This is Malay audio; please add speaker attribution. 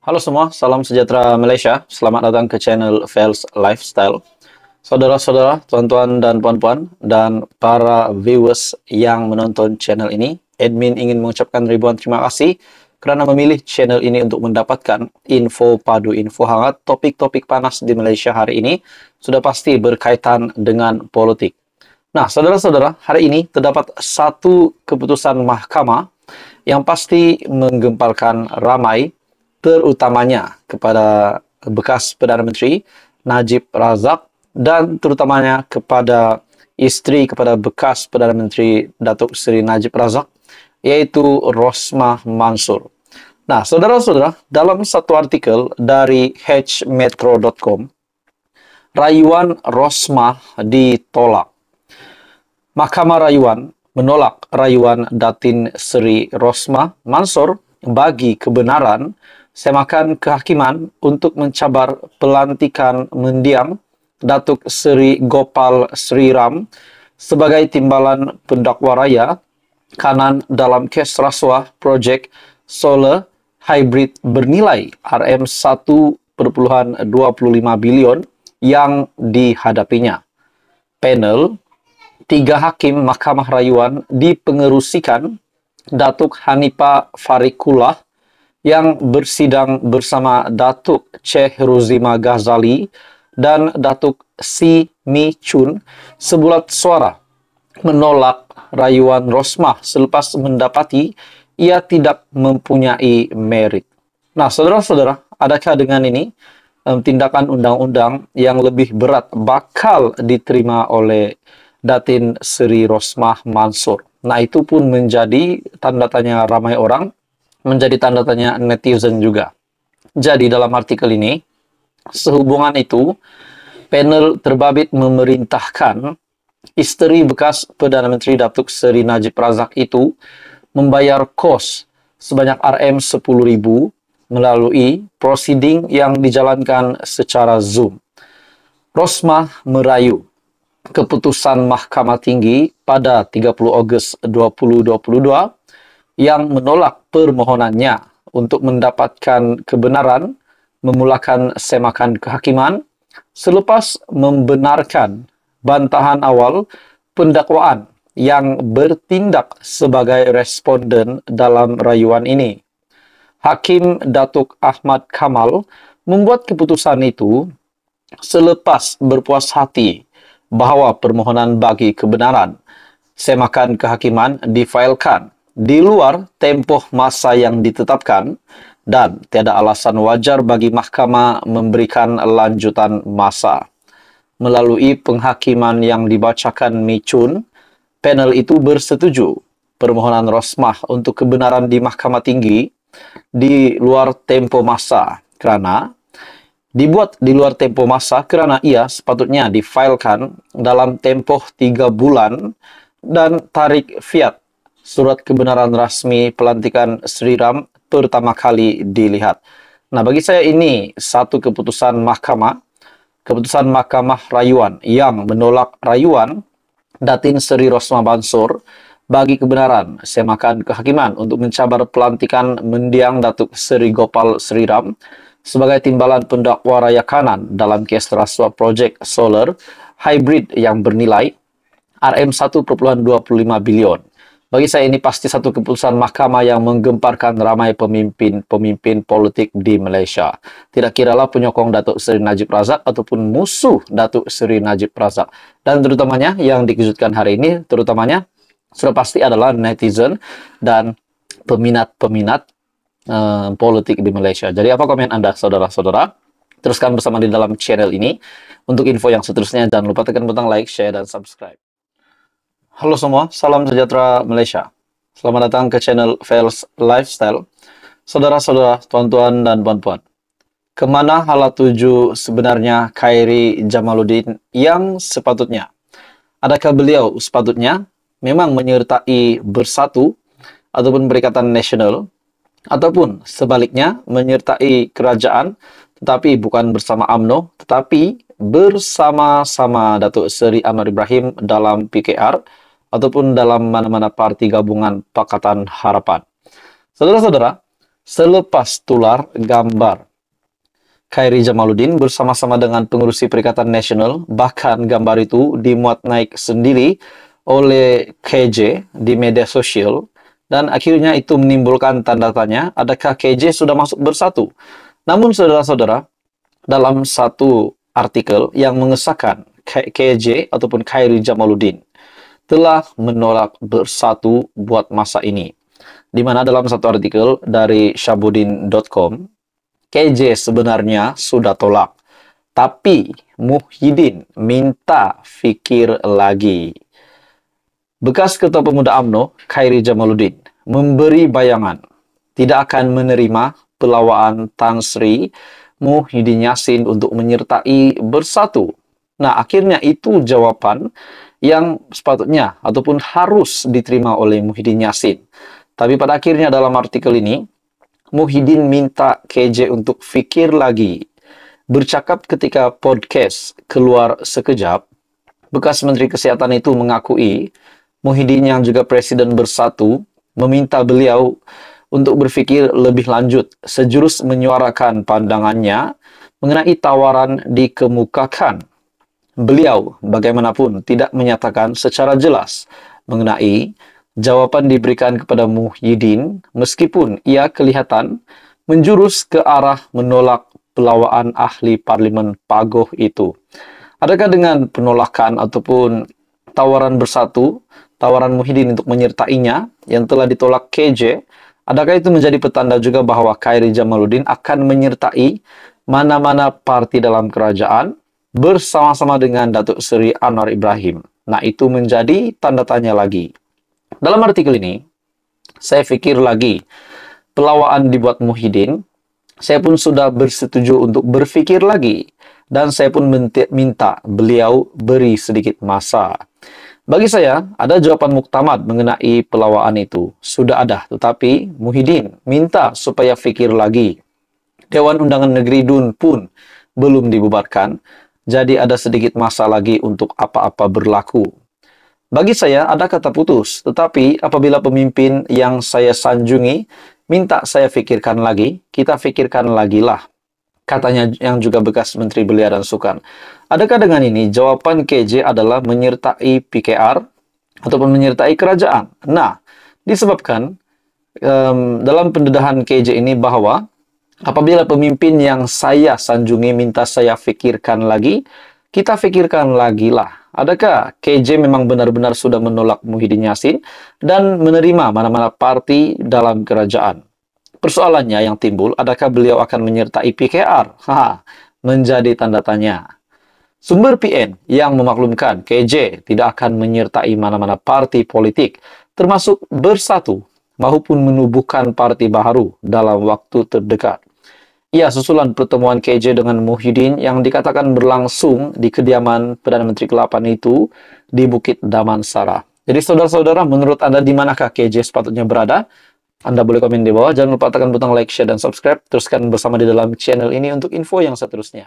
Speaker 1: Halo semua, salam sejahtera Malaysia. Selamat datang ke channel Fels Lifestyle. Saudara-saudara, tuan-tuan dan puan-puan, dan para viewers yang menonton channel ini, admin ingin mengucapkan ribuan terima kasih kerana memilih channel ini untuk mendapatkan info padu, info hangat, topik-topik panas di Malaysia hari ini, sudah pasti berkaitan dengan politik. Nah, saudara-saudara, hari ini terdapat satu keputusan mahkamah yang pasti menggemparkan ramai, terutamanya kepada bekas Perdana Menteri Najib Razak dan terutamanya kepada isteri kepada bekas Perdana Menteri Datuk Seri Najib Razak, yaitu Rosmah Mansor. Nah, saudara-saudara, dalam satu artikel dari hmetro.com, rayuan Rosmah ditolak. Mahkamah Rayuan menolak rayuan Datin Seri Rosmah Mansor bagi kebenaran semakan kehakiman untuk mencabar pelantikan mendiang Datuk Seri Gopal Sri Ram sebagai timbalan pendakwa raya kanan dalam kes rasuah projek solar hybrid bernilai RM1.25 bilion yang dihadapinya. Panel 3 hakim Mahkamah Rayuan dipengerusikan Datuk Hanifah Farikullah yang bersidang bersama Datuk Sheikh Ruzima Ghazali dan Datuk Si Mi Chun sebulat suara menolak rayuan Rosmah selepas mendapati ia tidak mempunyai merit. Nah, saudara-saudara, adakah dengan ini tindakan undang-undang yang lebih berat bakal diterima oleh Datin Seri Rosmah Mansor? Nah, itu pun menjadi tanda tanya ramai orang, menjadi tanda tanya netizen juga. Jadi dalam artikel ini, sehubungan itu, panel terbabit memerintahkan isteri bekas Perdana Menteri Datuk Seri Najib Razak itu membayar kos sebanyak RM10,000 melalui prosiding yang dijalankan secara Zoom. Rosmah merayu keputusan Mahkamah Tinggi pada 30 Ogos 2022 yang menolak permohonannya untuk mendapatkan kebenaran memulakan semakan kehakiman selepas membenarkan bantahan awal pendakwaan yang bertindak sebagai responden dalam rayuan ini. Hakim Datuk Ahmad Kamal membuat keputusan itu selepas berpuas hati bahawa permohonan bagi kebenaran semakan kehakiman difailkan di luar tempoh masa yang ditetapkan dan tiada alasan wajar bagi mahkamah memberikan lanjutan masa. Melalui penghakiman yang dibacakan Mi Chun, panel itu bersetuju permohonan Rosmah untuk kebenaran di Mahkamah Tinggi di luar tempoh masa kerana dibuat di luar tempoh masa kerana ia sepatutnya difailkan dalam tempoh 3 bulan dan tarikh fiat surat kebenaran rasmi pelantikan Sri Ram pertama kali dilihat. Nah, bagi saya ini satu keputusan mahkamah rayuan yang menolak rayuan Datin Seri Rosmah Mansor bagi kebenaran semakan kehakiman untuk mencabar pelantikan mendiang Datuk Seri Gopal Sri Ram sebagai timbalan pendakwa raya kanan dalam kes rasuah projek solar hybrid yang bernilai RM1.25 bilion. Bagi saya ini pasti satu keputusan mahkamah yang menggemparkan ramai pemimpin politik di Malaysia. Tidak kiralah penyokong Datuk Seri Najib Razak ataupun musuh Datuk Seri Najib Razak. Dan terutamanya yang dikejutkan hari ini, terutamanya sudah pasti adalah netizen dan peminat-peminat politik di Malaysia. Jadi apa komen Anda, saudara-saudara? Teruskan bersama di dalam channel ini. Untuk info yang seterusnya, jangan lupa tekan butang like, share, dan subscribe. Halo semua, salam sejahtera Malaysia. Selamat datang ke channel Fels Lifestyle. Saudara-saudara, tuan-tuan dan puan-puan, kemana hala tuju sebenarnya Khairi Jamaluddin yang sepatutnya? Adakah beliau sepatutnya memang menyertai Bersatu ataupun Perikatan Nasional, ataupun sebaliknya menyertai kerajaan tetapi bukan bersama UMNO tetapi bersama-sama Datuk Seri Anwar Ibrahim dalam PKR ataupun dalam mana-mana parti gabungan Pakatan Harapan? Saudara-saudara, selepas tular gambar. Khairi Jamaluddin bersama-sama dengan pengurusi Perikatan Nasional, bahkan gambar itu dimuat naik sendiri oleh KJ di media sosial, dan akhirnya itu menimbulkan tanda tanya, adakah KJ sudah masuk bersatu? Namun saudara-saudara, dalam satu artikel yang mengesahkan KJ ataupun Khairi Jamaluddin telah menolak bersatu buat masa ini. Di mana dalam satu artikel dari syabudin.com, KJ sebenarnya sudah tolak, tapi Muhyiddin minta fikir lagi. Bekas Ketua Pemuda UMNO, Khairi Jamaluddin, memberi bayangan tidak akan menerima pelawaan Tan Sri Muhyiddin Yassin untuk menyertai bersatu. Nah, akhirnya itu jawaban yang sepatutnya ataupun harus diterima oleh Muhyiddin Yassin. Tapi pada akhirnya dalam artikel ini, Muhyiddin minta KJ untuk fikir lagi. Bercakap ketika podcast Keluar Sekejap, bekas Menteri Kesehatan itu mengakui Muhyiddin yang juga Presiden Bersatu meminta beliau untuk berfikir lebih lanjut, sejurus menyuarakan pandangannya mengenai tawaran dikemukakan. Beliau bagaimanapun tidak menyatakan secara jelas mengenai jawaban diberikan kepada Muhyiddin, meskipun ia kelihatan menjurus ke arah menolak pelawaan ahli parlimen Pagoh itu. Adakah dengan penolakan ataupun tawaran bersatu, tawaran Muhyiddin untuk menyertainya yang telah ditolak KJ, adakah itu menjadi petanda juga bahwa Khairi Jamaluddin akan menyertai mana-mana parti dalam kerajaan bersama-sama dengan Datuk Seri Anwar Ibrahim? Nah, itu menjadi tanda tanya lagi. Dalam artikel ini, saya fikir lagi, pelawaan dibuat Muhyiddin, saya pun sudah bersetuju untuk berfikir lagi, dan saya pun minta beliau beri sedikit masa. Bagi saya, ada jawaban muktamad mengenai pelawaan itu. Sudah ada, tetapi Muhyiddin minta supaya fikir lagi. Dewan Undangan Negeri DUN pun belum dibubarkan, jadi ada sedikit masa lagi untuk apa-apa berlaku. Bagi saya, ada kata putus, tetapi apabila pemimpin yang saya sanjungi minta saya fikirkan lagi, kita fikirkan lagi lah. Katanya yang juga bekas Menteri Belia dan Sukan. Adakah dengan ini jawaban KJ adalah menyertai PKR ataupun menyertai kerajaan? Nah, disebabkan dalam pendedahan KJ ini bahwa apabila pemimpin yang saya sanjungi minta saya fikirkan lagi, kita fikirkan lagi lah. Adakah KJ memang benar-benar sudah menolak Muhyiddin Yassin dan menerima mana-mana parti dalam kerajaan? Persoalannya yang timbul, adakah beliau akan menyertai PKR? Menjadi tanda tanya. Sumber PN yang memaklumkan KJ tidak akan menyertai mana-mana parti politik, termasuk Bersatu, maupun menubuhkan parti baru dalam waktu terdekat. Ya, susulan pertemuan KJ dengan Muhyiddin yang dikatakan berlangsung di kediaman Perdana Menteri ke-8 itu di Bukit Damansara. Jadi saudara-saudara, menurut Anda di manakah KJ sepatutnya berada? Anda boleh komen di bawah. Jangan lupa tekan butang like, share, dan subscribe. Teruskan bersama di dalam channel ini untuk info yang seterusnya.